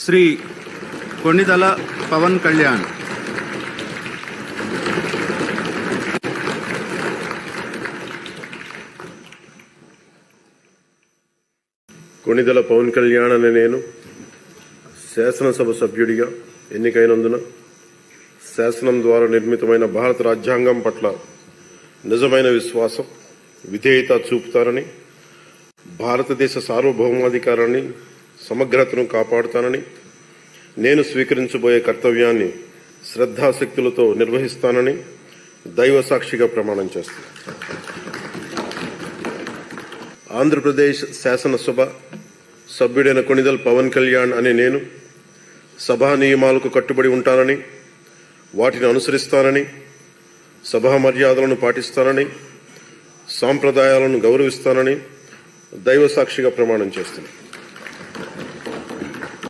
శ్రీ కొణిదల పవన్ కళ్యాణ్. కొణిదల పవన్ కళ్యాణ్ అనే నేను శాసనసభ సభ్యుడిగా ఎన్నికైనందున శాసనం ద్వారా నిర్మితమైన భారత రాజ్యాంగం పట్ల నిజమైన విశ్వాసం, విధేయత చూపుతానని, భారతదేశ సార్వభౌమాధికారాన్ని, సమగ్రతను కాపాడుతానని, నేను స్వీకరించబోయే కర్తవ్యాన్ని శ్రద్ధాశక్తులతో నిర్వహిస్తానని దైవ సాక్షిగా ప్రమాణం చేస్తాను. ఆంధ్రప్రదేశ్ శాసనసభ సభ్యుడైన కొణిదల పవన్ కళ్యాణ్ అనే నేను సభా నియమాలకు కట్టుబడి ఉంటానని, వాటిని అనుసరిస్తానని, సభా మర్యాదలను పాటిస్తానని, సాంప్రదాయాలను గౌరవిస్తానని దైవ సాక్షిగా ప్రమాణం చేస్తున్నాను.